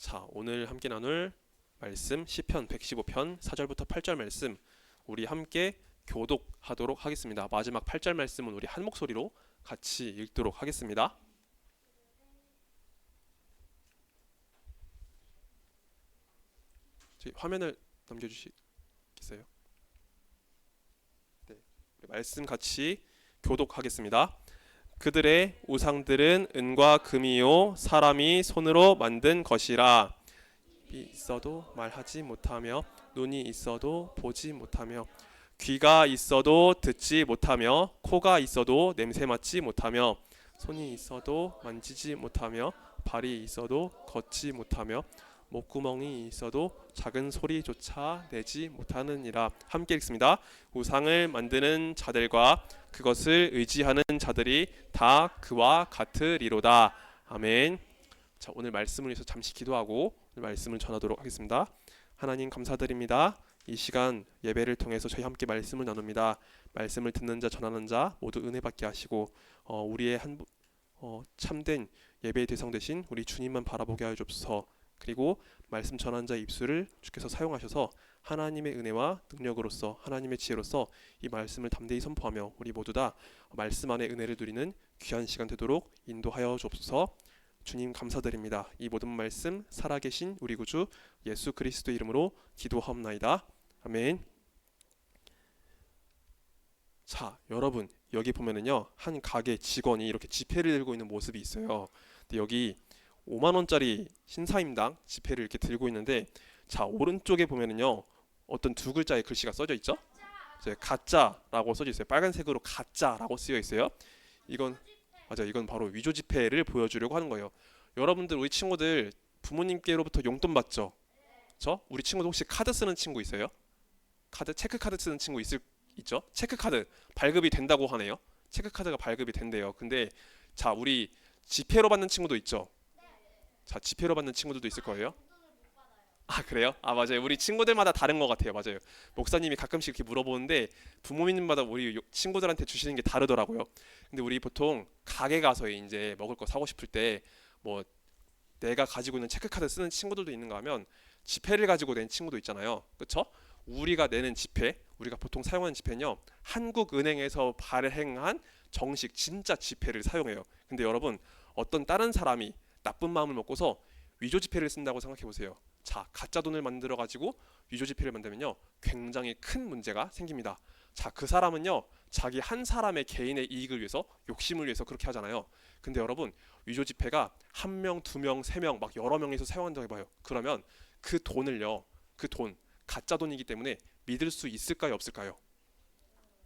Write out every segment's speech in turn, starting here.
자, 오늘 함께 나눌 말씀 시편 115편 4절부터 8절 말씀 우리 함께 교독하도록 하겠습니다. 마지막 8절 말씀은 우리 한 목소리로 같이 읽도록 하겠습니다. 저희 화면을 넘겨주시겠어요? 네, 우리 말씀 같이 교독하겠습니다. 그들의 우상들은 은과 금이요 사람이 손으로 만든 것이라. 입이 있어도 말하지 못하며 눈이 있어도 보지 못하며 귀가 있어도 듣지 못하며 코가 있어도 냄새 맡지 못하며 손이 있어도 만지지 못하며 발이 있어도 걷지 못하며 목구멍이 있어도 작은 소리조차 내지 못하느니라. 함께 읽습니다. 우상을 만드는 자들과 그것을 의지하는 자들이 다 그와 같으리로다. 아멘. 자, 오늘 말씀을 위해서 잠시 기도하고 오늘 말씀을 전하도록 하겠습니다. 하나님 감사드립니다. 이 시간 예배를 통해서 저희 함께 말씀을 나눕니다. 말씀을 듣는 자 전하는 자 모두 은혜 받게 하시고 우리의 참된 예배의 대상 되신 우리 주님만 바라보게 하여 주옵소서. 그리고 말씀 전한 자의 입술을 주께서 사용하셔서 하나님의 은혜와 능력으로서 하나님의 지혜로서 이 말씀을 담대히 선포하며 우리 모두 다 말씀 안에 은혜를 누리는 귀한 시간 되도록 인도하여 주옵소서. 주님 감사드립니다. 이 모든 말씀 살아계신 우리 구주 예수 그리스도 이름으로 기도하옵나이다. 아멘. 자, 여러분 여기 보면은요 한 가게 직원이 이렇게 지폐를 들고 있는 모습이 있어요. 근데 여기 5만 원짜리 신사임당 지폐를 이렇게 들고 있는데, 자 오른쪽에 보면은요 어떤 두 글자의 글씨가 써져 있죠? 이제 가짜라고 써져 있어요. 빨간색으로 가짜라고 쓰여 있어요. 이건 맞아, 이건 바로 위조 지폐를 보여주려고 하는 거예요. 여러분들 우리 친구들 부모님께로부터 용돈 받죠? 우리 친구들 혹시 카드 쓰는 친구 있어요? 체크 카드 쓰는 친구 있죠? 체크 카드 발급이 된다고 하네요. 체크 카드가 발급이 된대요. 근데 자 우리 지폐로 받는 친구도 있죠? 자 지폐로 받는 친구들도 있을 거예요. 아 그래요? 아 맞아요. 우리 친구들마다 다른 것 같아요. 맞아요. 목사님이 가끔씩 이렇게 물어보는데 부모님마다 우리 친구들한테 주시는 게 다르더라고요. 근데 우리 보통 가게 가서 이제 먹을 거 사고 싶을 때 뭐 내가 가지고 있는 체크카드 쓰는 친구들도 있는가 하면 지폐를 가지고 낸 친구도 있잖아요. 그렇죠? 우리가 내는 지폐, 우리가 보통 사용하는 지폐는요 한국은행에서 발행한 정식 진짜 지폐를 사용해요. 근데 여러분 어떤 다른 사람이 나쁜 마음을 먹고서 위조 지폐를 쓴다고 생각해 보세요. 자, 가짜 돈을 만들어 가지고 위조 지폐를 만들면요 굉장히 큰 문제가 생깁니다. 자, 그 사람은요 자기 한 사람의 개인의 이익을 위해서, 욕심을 위해서 그렇게 하잖아요. 근데 여러분 위조 지폐가 한 명, 두 명, 세 명 막 여러 명이서 사용한다고 해봐요. 그러면 그 돈을요, 그 돈 가짜 돈이기 때문에 믿을 수 있을까요, 없을까요?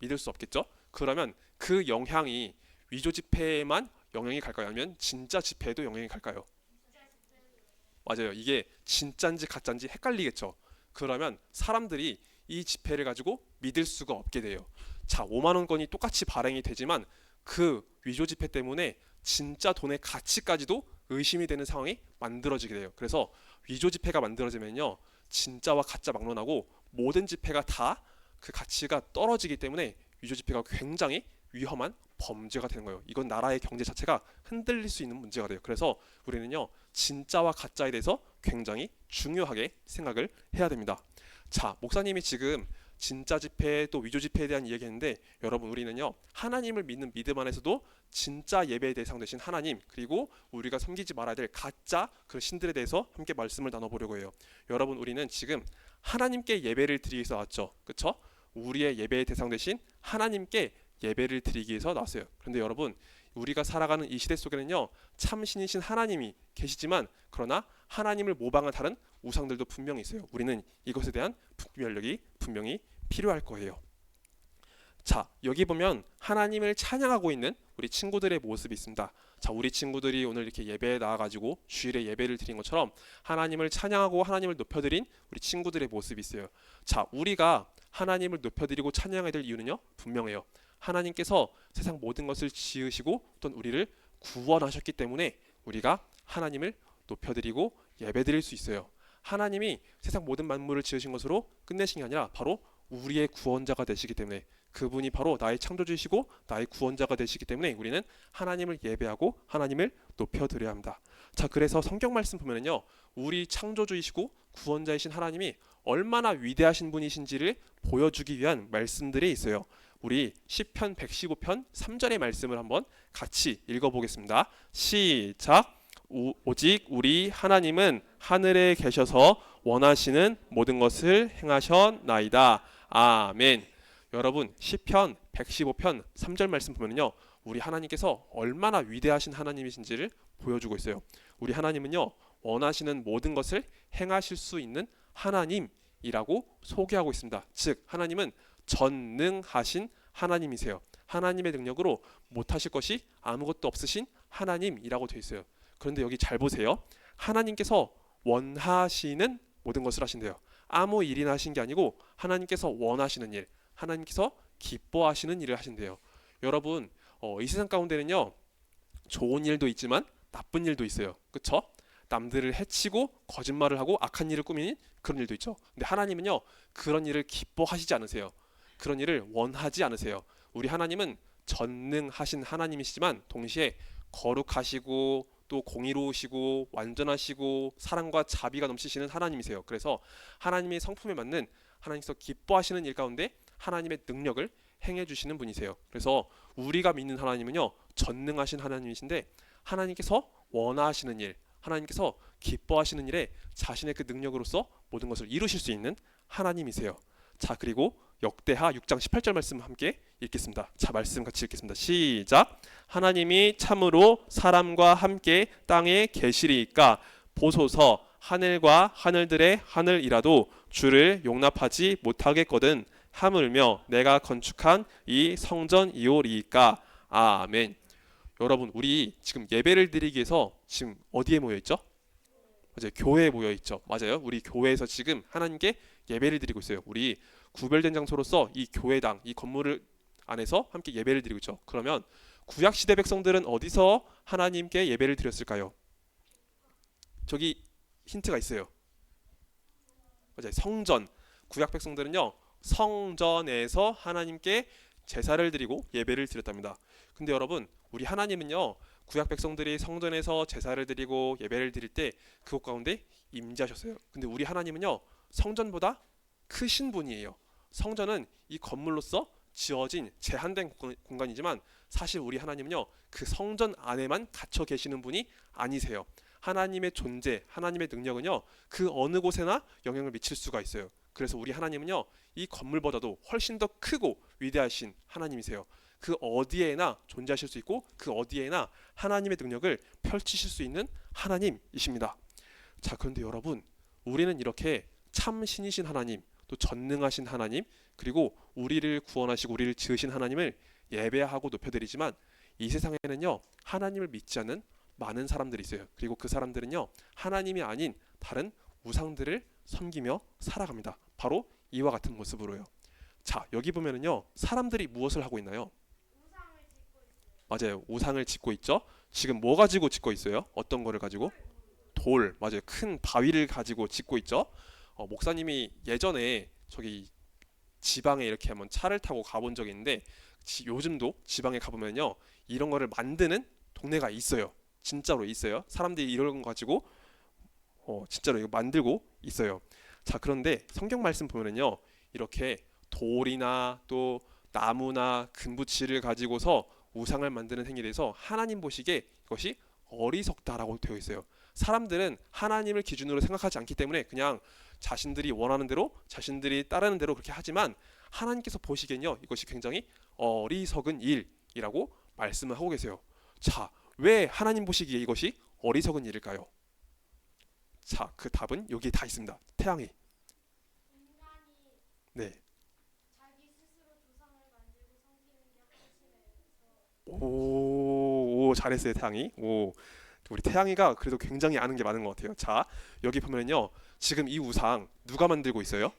믿을 수 없겠죠? 그러면 그 영향이 위조 지폐에만 영향이 갈까요? 아니면 진짜 지폐에도 영향이 갈까요? 맞아요. 이게 진짜인지 가짜인지 헷갈리겠죠. 그러면 사람들이 이 지폐를 가지고 믿을 수가 없게 돼요. 자, 5만 원권이 똑같이 발행이 되지만 그 위조 지폐 때문에 진짜 돈의 가치까지도 의심이 되는 상황이 만들어지게 돼요. 그래서 위조 지폐가 만들어지면요 진짜와 가짜 막론하고 모든 지폐가 다 그 가치가 떨어지기 때문에 위조 지폐가 굉장히 위험한 범죄가 되는 거예요. 이건 나라의 경제 자체가 흔들릴 수 있는 문제가 돼요. 그래서 우리는요 진짜와 가짜에 대해서 굉장히 중요하게 생각을 해야 됩니다. 자, 목사님이 지금 진짜 지폐 또 위조 지폐에 대한 이야기했는데, 여러분 우리는요 하나님을 믿는 믿음 안에서도 진짜 예배의 대상 되신 하나님, 그리고 우리가 섬기지 말아야 될 가짜 그 신들에 대해서 함께 말씀을 나눠보려고 해요. 여러분 우리는 지금 하나님께 예배를 드리기 위해서 왔죠. 그렇죠? 우리의 예배의 대상 되신 하나님께 예배를 드리기 위해서 나왔어요. 그런데 여러분 우리가 살아가는 이 시대 속에는요 참 신이신 하나님이 계시지만, 그러나 하나님을 모방한 다른 우상들도 분명히 있어요. 우리는 이것에 대한 분별력이 분명히 필요할 거예요. 자, 여기 보면 하나님을 찬양하고 있는 우리 친구들의 모습이 있습니다. 자, 우리 친구들이 오늘 이렇게 예배에 나와가지고 주일에 예배를 드린 것처럼 하나님을 찬양하고 하나님을 높여드린 우리 친구들의 모습이 있어요. 자, 우리가 하나님을 높여드리고 찬양해야 될 이유는요 분명해요. 하나님께서 세상 모든 것을 지으시고 또 우리를 구원하셨기 때문에 우리가 하나님을 높여드리고 예배드릴 수 있어요. 하나님이 세상 모든 만물을 지으신 것으로 끝내신 게 아니라 바로 우리의 구원자가 되시기 때문에, 그분이 바로 나의 창조주이시고 나의 구원자가 되시기 때문에 우리는 하나님을 예배하고 하나님을 높여드려야 합니다. 자, 그래서 성경 말씀 보면은요, 우리 창조주이시고 구원자이신 하나님이 얼마나 위대하신 분이신지를 보여주기 위한 말씀들이 있어요. 우리 시편 115편 3절의 말씀을 한번 같이 읽어보겠습니다. 시작. 오직 우리 하나님은 하늘에 계셔서 원하시는 모든 것을 행하셨나이다. 아멘. 여러분, 시편 115편 3절 말씀 보면요, 우리 하나님께서 얼마나 위대하신 하나님이신지를 보여주고 있어요. 우리 하나님은요, 원하시는 모든 것을 행하실 수 있는 하나님이라고 소개하고 있습니다. 즉, 하나님은 전능하신 하나님이세요. 하나님의 능력으로 못하실 것이 아무것도 없으신 하나님이라고 되어 있어요. 그런데 여기 잘 보세요. 하나님께서 원하시는 모든 것을 하신대요. 아무 일이나 하신 게 아니고 하나님께서 원하시는 일, 하나님께서 기뻐하시는 일을 하신대요. 여러분, 이 세상 가운데는요, 좋은 일도 있지만 나쁜 일도 있어요. 그쵸? 남들을 해치고 거짓말을 하고 악한 일을 꾸미는 그런 일도 있죠. 근데 하나님은요, 그런 일을 기뻐하시지 않으세요. 그런 일을 원하지 않으세요. 우리 하나님은 전능하신 하나님이시지만 동시에 거룩하시고 또 공의로우시고 완전하시고 사랑과 자비가 넘치시는 하나님이세요. 그래서 하나님의 성품에 맞는, 하나님께서 기뻐하시는 일 가운데 하나님의 능력을 행해 주시는 분이세요. 그래서 우리가 믿는 하나님은요, 전능하신 하나님이신데 하나님께서 원하시는 일, 하나님께서 기뻐하시는 일에 자신의 그 능력으로서 모든 것을 이루실 수 있는 하나님이세요. 자, 그리고 역대하 6장 18절 말씀 함께 읽겠습니다. 자, 말씀 같이 읽겠습니다. 시작. 하나님이 참으로 사람과 함께 땅에 계시리이까 보소서, 하늘과 하늘들의 하늘이라도 주를 용납하지 못하겠거든 하물며 내가 건축한 이 성전이오리이까. 아멘. 여러분, 우리 지금 예배를 드리기 위해서 지금 어디에 모여 있죠? 맞아요, 교회에 모여 있죠. 맞아요, 우리 교회에서 지금 하나님께 예배를 드리고 있어요. 우리 구별된 장소로서 이 교회당, 이 건물 안에서 함께 예배를 드리고 있죠. 그러면 구약 시대 백성들은 어디서 하나님께 예배를 드렸을까요? 저기 힌트가 있어요. 맞아요, 성전. 구약 백성들은요, 성전에서 하나님께 제사를 드리고 예배를 드렸답니다. 근데 여러분, 우리 하나님은요, 구약 백성들이 성전에서 제사를 드리고 예배를 드릴 때 그곳 가운데 임재하셨어요. 근데 우리 하나님은요, 성전보다 크신 분이에요. 성전은 이 건물로서 지어진 제한된 공간이지만 사실 우리 하나님은요, 그 성전 안에만 갇혀 계시는 분이 아니세요. 하나님의 존재, 하나님의 능력은요, 그 어느 곳에나 영향을 미칠 수가 있어요. 그래서 우리 하나님은요, 이 건물보다도 훨씬 더 크고 위대하신 하나님이세요. 그 어디에나 존재하실 수 있고 그 어디에나 하나님의 능력을 펼치실 수 있는 하나님이십니다. 자, 그런데 여러분, 우리는 이렇게 참 신이신 하나님, 또 전능하신 하나님, 그리고 우리를 구원하시고 우리를 지으신 하나님을 예배하고 높여드리지만 이 세상에는요, 하나님을 믿지 않는 많은 사람들이 있어요. 그리고 그 사람들은요, 하나님이 아닌 다른 우상들을 섬기며 살아갑니다. 바로 이와 같은 모습으로요. 자, 여기 보면은요, 사람들이 무엇을 하고 있나요? 맞아요, 우상을 짓고 있죠. 지금 뭐 가지고 짓고 있어요? 어떤 거를 가지고? 돌. 맞아요, 큰 바위를 가지고 짓고 있죠. 목사님이 예전에 저기 지방에 이렇게 한번 차를 타고 가본 적이 있는데 요즘도 지방에 가보면요, 이런 거를 만드는 동네가 있어요. 진짜로 있어요. 사람들이 이런 거 가지고 진짜로 이거 만들고 있어요. 자, 그런데 성경 말씀 보면은요, 이렇게 돌이나 또 나무나 금붙이를 가지고서 우상을 만드는 행위에 대해서 하나님 보시기에 이것이 어리석다라고 되어 있어요. 사람들은 하나님을 기준으로 생각하지 않기 때문에 그냥 자신들이 원하는 대로, 자신들이 따르는 대로 그렇게 하지만 하나님께서 보시기엔요, 이것이 굉장히 어리석은 일이라고 말씀을 하고 계세요. 자, 왜 하나님 보시기에 이것이 어리석은 일일까요? 자, 그 답은 여기에 다 있습니다. 태양이. 네. 오, 잘했어요, 태양이. 오, 우리 태양이가 그래도 굉장히 아는 게 많은 것 같아요. 자, 여기 보면요, 지금 이 우상 누가 만들고 있어요?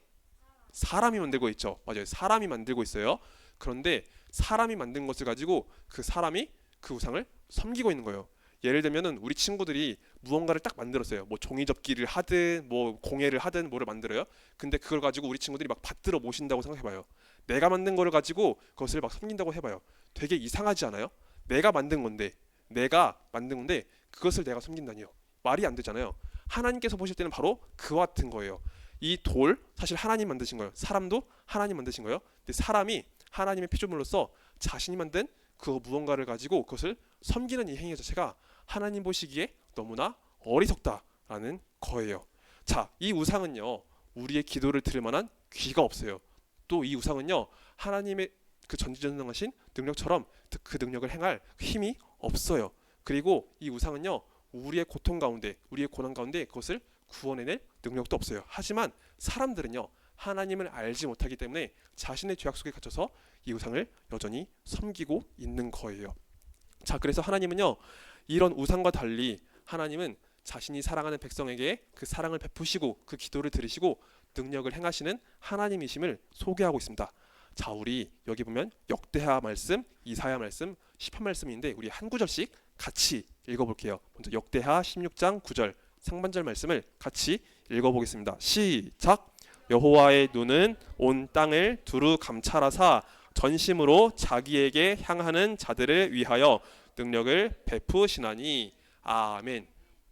사람이 만들고 있죠. 맞아요, 사람이 만들고 있어요. 그런데 사람이 만든 것을 가지고 그 사람이 그 우상을 섬기고 있는 거예요. 예를 들면은 우리 친구들이 무언가를 딱 만들었어요. 뭐 종이접기를 하든 뭐 공예를 하든 뭐를 만들어요. 근데 그걸 가지고 우리 친구들이 막 받들어 모신다고 생각해봐요. 내가 만든 거를 가지고 그것을 막 섬긴다고 해봐요. 되게 이상하지 않아요? 내가 만든 건데 내가 만든 건데 그것을 내가 섬긴다니요. 말이 안 되잖아요. 하나님께서 보실 때는 바로 그와 같은 거예요. 이 돌 사실 하나님 만드신 거예요. 사람도 하나님 만드신 거예요. 근데 사람이 하나님의 피조물로서 자신이 만든 그 무언가를 가지고 그것을 섬기는 이 행위 자체가 하나님 보시기에 너무나 어리석다라는 거예요. 자, 이 우상은요, 우리의 기도를 들을 만한 귀가 없어요. 또 이 우상은요, 하나님의 그 전지전능하신 능력처럼 그 능력을 행할 힘이 없어요. 그리고 이 우상은요, 우리의 고통 가운데, 우리의 고난 가운데 그것을 구원해낼 능력도 없어요. 하지만 사람들은요, 하나님을 알지 못하기 때문에 자신의 죄악 속에 갇혀서 이 우상을 여전히 섬기고 있는 거예요. 자, 그래서 하나님은요, 이런 우상과 달리 하나님은 자신이 사랑하는 백성에게 그 사랑을 베푸시고 그 기도를 들으시고 능력을 행하시는 하나님이심을 소개하고 있습니다. 자, 우리 여기 보면 역대하 말씀, 이사야 말씀, 시편 말씀인데 우리 한 구절씩 같이 읽어볼게요. 먼저 역대하 16장 9절 상반절 말씀을 같이 읽어보겠습니다. 시작. 여호와의 눈은 온 땅을 두루 감찰하사 전심으로 자기에게 향하는 자들을 위하여 능력을 베푸시나니. 아멘.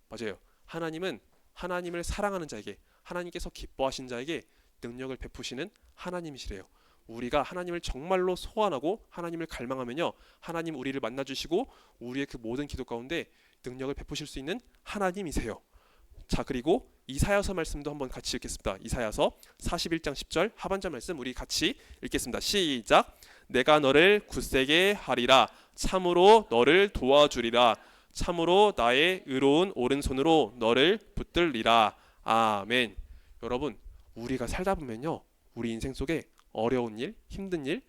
맞아요. 하나님은 하나님을 사랑하는 자에게, 하나님께서 기뻐하신 자에게 능력을 베푸시는 하나님이시래요. 우리가 하나님을 정말로 소원하고 하나님을 갈망하면요, 하나님 우리를 만나주시고 우리의 그 모든 기도 가운데 능력을 베푸실 수 있는 하나님이세요. 자, 그리고 이사야서 말씀도 한번 같이 읽겠습니다. 이사야서 41장 10절 하반절 말씀 우리 같이 읽겠습니다. 시작. 내가 너를 굳세게 하리라. 참으로 너를 도와주리라. 참으로 나의 의로운 오른손으로 너를 붙들리라. 아멘. 여러분, 우리가 살다 보면요, 우리 인생 속에 어려운 일, 힘든 일,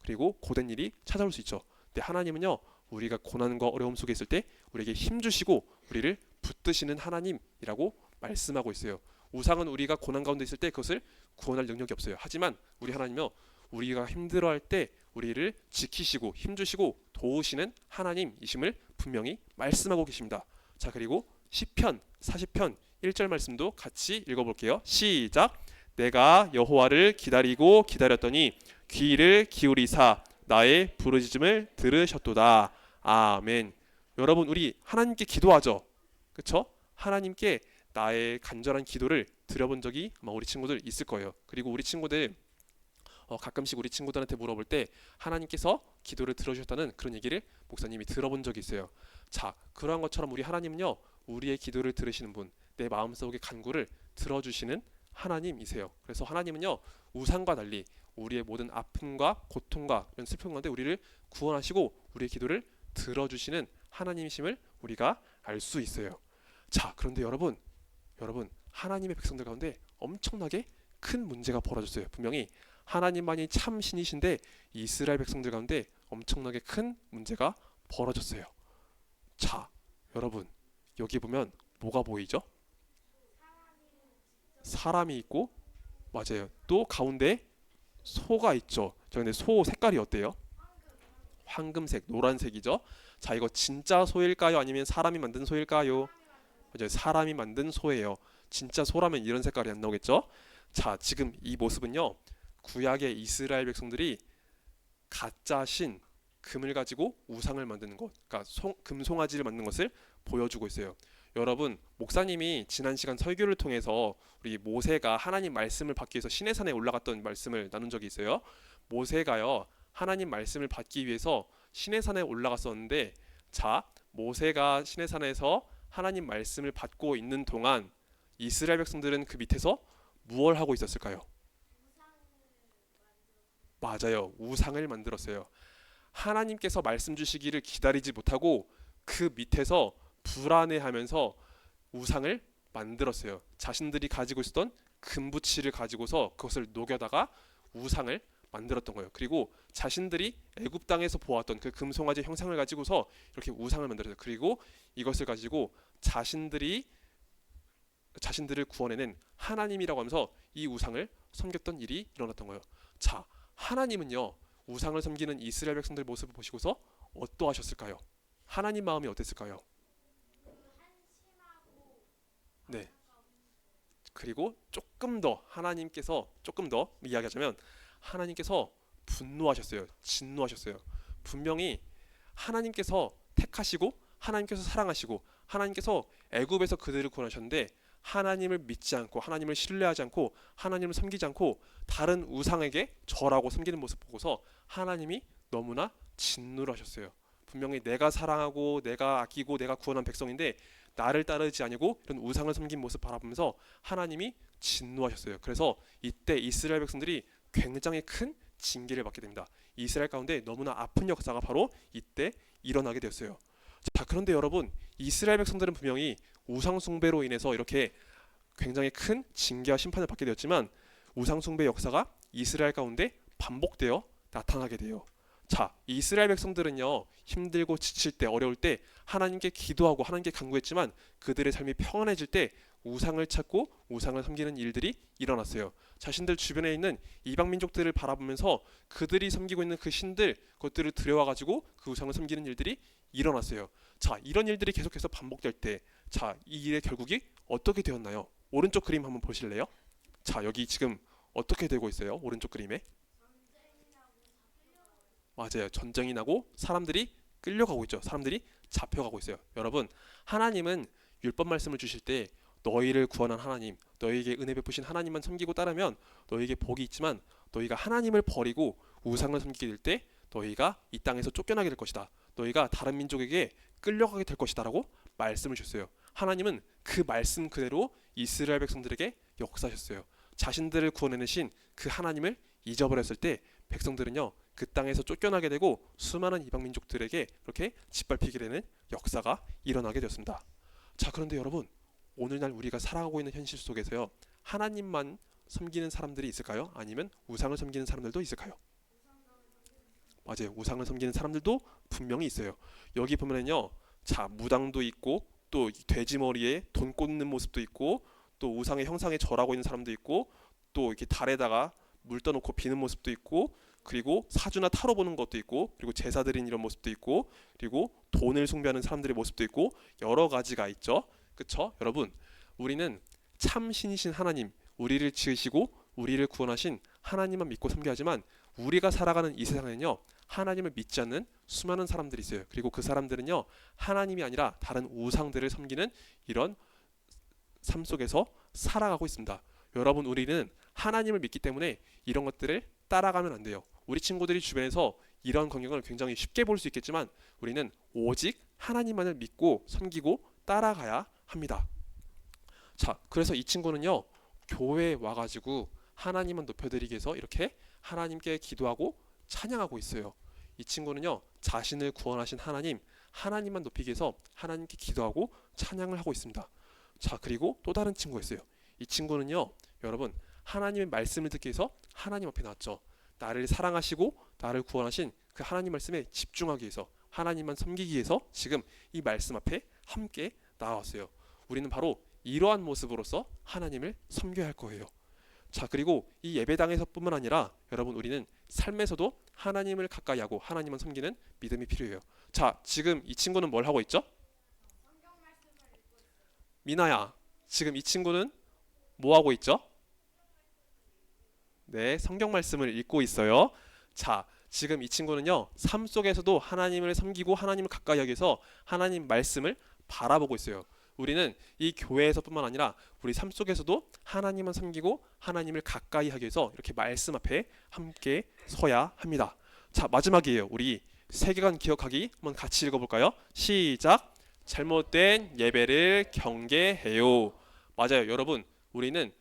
그리고 고된 일이 찾아올 수 있죠. 근데 하나님은요, 우리가 고난과 어려움 속에 있을 때 우리에게 힘 주시고 우리를 붙드시는 하나님이라고 말씀하고 있어요. 우상은 우리가 고난 가운데 있을 때 그것을 구원할 능력이 없어요. 하지만 우리 하나님은요, 우리가 힘들어할 때 우리를 지키시고 힘 주시고 도우시는 하나님이심을 분명히 말씀하고 계십니다. 자, 그리고 시편 40편 1절 말씀도 같이 읽어볼게요. 시작. 내가 여호와를 기다리고 기다렸더니 귀를 기울이사 나의 부르짖음을 들으셨도다. 아멘. 여러분, 우리 하나님께 기도하죠. 그렇죠? 하나님께 나의 간절한 기도를 드려본 적이 아마 우리 친구들 있을 거예요. 그리고 우리 친구들 가끔씩 우리 친구들한테 물어볼 때 하나님께서 기도를 들어주셨다는 그런 얘기를 목사님이 들어본 적이 있어요. 자, 그러한 것처럼 우리 하나님은요, 우리의 기도를 들으시는 분, 내 마음속의 간구를 들어주시는 하나님이세요. 그래서 하나님은요, 우상과 달리 우리의 모든 아픔과 고통과 이런 슬픔 가운데 우리를 구원하시고 우리의 기도를 들어주시는 하나님이심을 우리가 알 수 있어요. 자, 그런데 여러분 하나님의 백성들 가운데 엄청나게 큰 문제가 벌어졌어요. 분명히 하나님만이 참 신이신데 이스라엘 백성들 가운데 엄청나게 큰 문제가 벌어졌어요. 자, 여러분, 여기 보면 뭐가 보이죠? 사람이 있고, 맞아요, 또 가운데 소가 있죠. 저 근데 소 색깔이 어때요? 황금색, 노란색이죠. 자, 이거 진짜 소일까요? 아니면 사람이 만든 소일까요? 맞아요, 사람이 만든 소예요. 진짜 소라면 이런 색깔이 안 나오겠죠. 자, 지금 이 모습은요, 구약의 이스라엘 백성들이 가짜 신 금을 가지고 우상을 만드는 것, 그러니까 금송아지를 만드는 것을 보여주고 있어요. 여러분, 목사님이 지난 시간 설교를 통해서 우리 모세가 하나님 말씀을 받기 위해서 시내산에 올라갔던 말씀을 나눈 적이 있어요. 모세가요, 하나님 말씀을 받기 위해서 시내산에 올라갔었는데, 자, 모세가 시내산에서 하나님 말씀을 받고 있는 동안 이스라엘 백성들은 그 밑에서 무엇을 하고 있었을까요? 맞아요, 우상을 만들었어요. 하나님께서 말씀 주시기를 기다리지 못하고 그 밑에서 불안해하면서 우상을 만들었어요. 자신들이 가지고 있었던 금부치를 가지고서 그것을 녹여다가 우상을 만들었던 거예요. 그리고 자신들이 애굽 땅에서 보았던 그 금송아지 형상을 가지고서 이렇게 우상을 만들었어요. 그리고 이것을 가지고 자신들을 구원해낸 하나님이라고 하면서 이 우상을 섬겼던 일이 일어났던 거예요. 자, 하나님은요, 우상을 섬기는 이스라엘 백성들 모습을 보시고서 어떠하셨을까요? 하나님 마음이 어땠을까요? 그리고 조금 더 하나님께서 조금 더 이야기하자면 하나님께서 분노하셨어요. 진노하셨어요. 분명히 하나님께서 택하시고 하나님께서 사랑하시고 하나님께서 애굽에서 그들을 구원하셨는데 하나님을 믿지 않고 하나님을 신뢰하지 않고 하나님을 섬기지 않고 다른 우상에게 절하고 섬기는 모습 보고서 하나님이 너무나 진노를 하셨어요. 분명히 내가 사랑하고 내가 아끼고 내가 구원한 백성인데 나를 따르지 아니고 이런 우상을 섬긴 모습 바라보면서 하나님이 진노하셨어요. 그래서 이때 이스라엘 백성들이 굉장히 큰 징계를 받게 됩니다. 이스라엘 가운데 너무나 아픈 역사가 바로 이때 일어나게 되었어요. 자, 그런데 여러분, 이스라엘 백성들은 분명히 우상 숭배로 인해서 이렇게 굉장히 큰 징계와 심판을 받게 되었지만 우상 숭배 역사가 이스라엘 가운데 반복되어 나타나게 돼요. 자, 이스라엘 백성들은요, 힘들고 지칠 때, 어려울 때 하나님께 기도하고 하나님께 간구했지만 그들의 삶이 평안해질 때 우상을 찾고 우상을 섬기는 일들이 일어났어요. 자신들 주변에 있는 이방 민족들을 바라보면서 그들이 섬기고 있는 그 신들, 그것들을 들여와가지고 그 우상을 섬기는 일들이 일어났어요. 자, 이런 일들이 계속해서 반복될 때, 자, 이 일의 결국이 어떻게 되었나요? 오른쪽 그림 한번 보실래요? 자, 여기 지금 어떻게 되고 있어요? 오른쪽 그림에. 맞아요. 전쟁이 나고 사람들이 끌려가고 있죠. 사람들이 잡혀가고 있어요. 여러분, 하나님은 율법 말씀을 주실 때 너희를 구원한 하나님, 너희에게 은혜 베푸신 하나님만 섬기고 따르면 너희에게 복이 있지만 너희가 하나님을 버리고 우상을 섬기게 될 때 너희가 이 땅에서 쫓겨나게 될 것이다. 너희가 다른 민족에게 끌려가게 될 것이다라고 말씀을 주셨어요. 하나님은 그 말씀 그대로 이스라엘 백성들에게 역사하셨어요. 자신들을 구원해내신 그 하나님을 잊어버렸을 때 백성들은요, 그 땅에서 쫓겨나게 되고 수많은 이방 민족들에게 그렇게 짓밟히게 되는 역사가 일어나게 되었습니다. 자, 그런데 여러분, 오늘날 우리가 살아가고 있는 현실 속에서요, 하나님만 섬기는 사람들이 있을까요? 아니면 우상을 섬기는 사람들도 있을까요? 맞아요. 우상을 섬기는 사람들도 분명히 있어요. 여기 보면은요, 자, 무당도 있고 또 돼지 머리에 돈 꽂는 모습도 있고 또 우상의 형상에 절하고 있는 사람도 있고 또 이렇게 달에다가 물 떠놓고 비는 모습도 있고 그리고 사주나 타로 보는 것도 있고 그리고 제사 드리는 이런 모습도 있고 그리고 돈을 숭배하는 사람들의 모습도 있고 여러 가지가 있죠. 그쵸? 여러분, 우리는 참 신이신 하나님, 우리를 지으시고 우리를 구원하신 하나님만 믿고 섬겨야 하지만 우리가 살아가는 이 세상에는요, 하나님을 믿지 않는 수많은 사람들이 있어요. 그리고 그 사람들은요, 하나님이 아니라 다른 우상들을 섬기는 이런 삶 속에서 살아가고 있습니다. 여러분, 우리는 하나님을 믿기 때문에 이런 것들을 따라가면 안 돼요. 우리 친구들이 주변에서 이런 광경을 굉장히 쉽게 볼 수 있겠지만 우리는 오직 하나님만을 믿고 섬기고 따라가야 합니다. 자, 그래서 이 친구는요, 교회에 와가지고 하나님만 높여드리기 위해서 이렇게 하나님께 기도하고 찬양하고 있어요. 이 친구는요, 자신을 구원하신 하나님, 하나님만 높이기 위해서 하나님께 기도하고 찬양을 하고 있습니다. 자, 그리고 또 다른 친구가 있어요. 이 친구는요, 여러분, 하나님의 말씀을 듣기 위해서 하나님 앞에 나왔죠. 나를 사랑하시고 나를 구원하신 그 하나님 말씀에 집중하기 위해서 하나님만 섬기기 위해서 지금 이 말씀 앞에 함께 나왔어요. 우리는 바로 이러한 모습으로서 하나님을 섬겨야 할 거예요. 자, 그리고 이 예배당에서뿐만 아니라 여러분, 우리는 삶에서도 하나님을 가까이 하고 하나님만 섬기는 믿음이 필요해요. 자, 지금 이 친구는 뭘 하고 있죠? 미나야, 지금 이 친구는 뭐 하고 있죠? 네, 성경 말씀을 읽고 있어요. 자, 지금 이 친구는요, 삶 속에서도 하나님을 섬기고 하나님을 가까이 하기 위해서 하나님 말씀을 바라보고 있어요. 우리는 이 교회에서뿐만 아니라 우리 삶 속에서도 하나님만 섬기고 하나님을 가까이 하기 위해서 이렇게 말씀 앞에 함께 서야 합니다. 자, 마지막이에요. 우리 세계관 기억하기 한번 같이 읽어볼까요? 시작. 잘못된 예배를 경계해요. 맞아요, 여러분. 우리는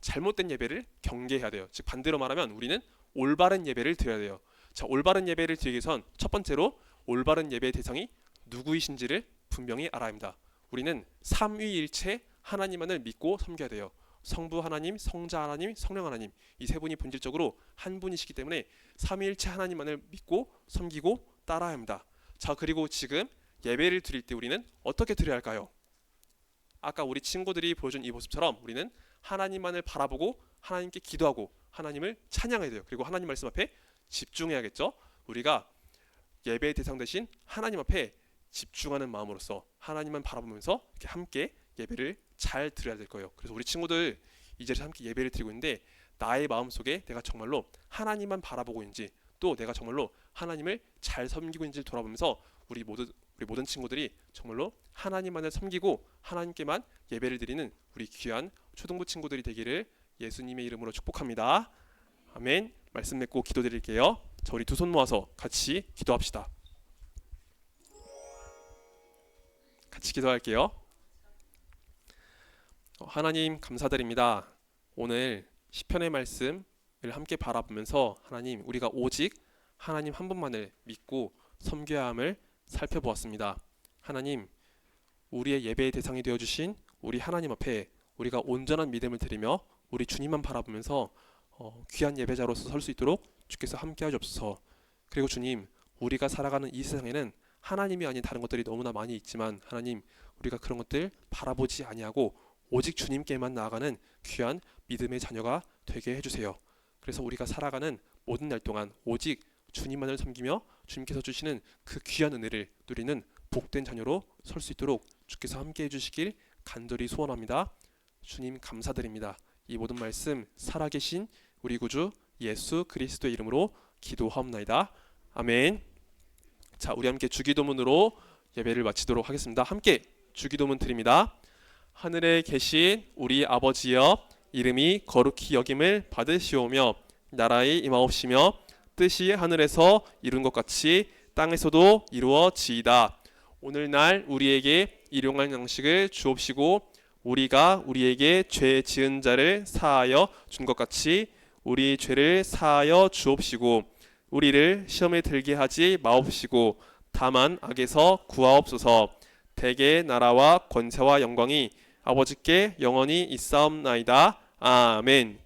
잘못된 예배를 경계해야 돼요. 즉 반대로 말하면 우리는 올바른 예배를 드려야 돼요. 자, 올바른 예배를 드리기 위해선 첫 번째로 올바른 예배의 대상이 누구이신지를 분명히 알아야 합니다. 우리는 삼위일체 하나님만을 믿고 섬겨야 돼요. 성부 하나님, 성자 하나님, 성령 하나님, 이 세 분이 본질적으로 한 분이시기 때문에 삼위일체 하나님만을 믿고 섬기고 따라야 합니다. 자, 그리고 지금 예배를 드릴 때 우리는 어떻게 드려야 할까요? 아까 우리 친구들이 보여준 이 모습처럼 우리는 하나님만을 바라보고 하나님께 기도하고 하나님을 찬양해야 돼요. 그리고 하나님 말씀 앞에 집중해야겠죠. 우리가 예배의 대상 대신 하나님 앞에 집중하는 마음으로서 하나님만 바라보면서 이렇게 함께 예배를 잘 드려야 될 거예요. 그래서 우리 친구들 이 자리에서 함께 예배를 드리고 있는데 나의 마음속에 내가 정말로 하나님만 바라보고 있는지 또 내가 정말로 하나님을 잘 섬기고 있는지를 돌아보면서 우리 모든 친구들이 정말로 하나님만을 섬기고 하나님께만 예배를 드리는 우리 귀한 초등부 친구들이 되기를 예수님의 이름으로 축복합니다. 아멘. 말씀 맺고 기도드릴게요. 자, 우리 두 손 모아서 같이 기도합시다. 같이 기도할게요. 하나님 감사드립니다. 오늘 시편의 말씀을 함께 바라보면서 하나님 우리가 오직 하나님 한 분만을 믿고 섬겨야 함을 살펴보았습니다. 하나님 우리의 예배의 대상이 되어주신 우리 하나님 앞에 우리가 온전한 믿음을 드리며 우리 주님만 바라보면서 귀한 예배자로서 설 수 있도록 주께서 함께 하옵소서. 그리고 주님 우리가 살아가는 이 세상에는 하나님이 아닌 다른 것들이 너무나 많이 있지만 하나님 우리가 그런 것들 바라보지 아니하고 오직 주님께만 나아가는 귀한 믿음의 자녀가 되게 해주세요. 그래서 우리가 살아가는 모든 날 동안 오직 주님만을 섬기며 주님께서 주시는 그 귀한 은혜를 누리는 복된 자녀로 설 수 있도록 주께서 함께 해주시길 간절히 소원합니다. 주님 감사드립니다. 이 모든 말씀 살아계신 우리 구주 예수 그리스도의 이름으로 기도하옵나이다. 아멘. 자, 우리 함께 주기도문으로 예배를 마치도록 하겠습니다. 함께 주기도문 드립니다. 하늘에 계신 우리 아버지여, 이름이 거룩히 여김을 받으시오며 나라의 임하옵시며 뜻이 하늘에서 이룬 것 같이 땅에서도 이루어지이다. 오늘날 우리에게 일용할 양식을 주옵시고 우리가 우리에게 죄 지은 자를 사하여 준 것 같이 우리 죄를 사하여 주옵시고 우리를 시험에 들게 하지 마옵시고 다만 악에서 구하옵소서. 대개의 나라와 권세와 영광이 아버지께 영원히 있사옵나이다. 아멘.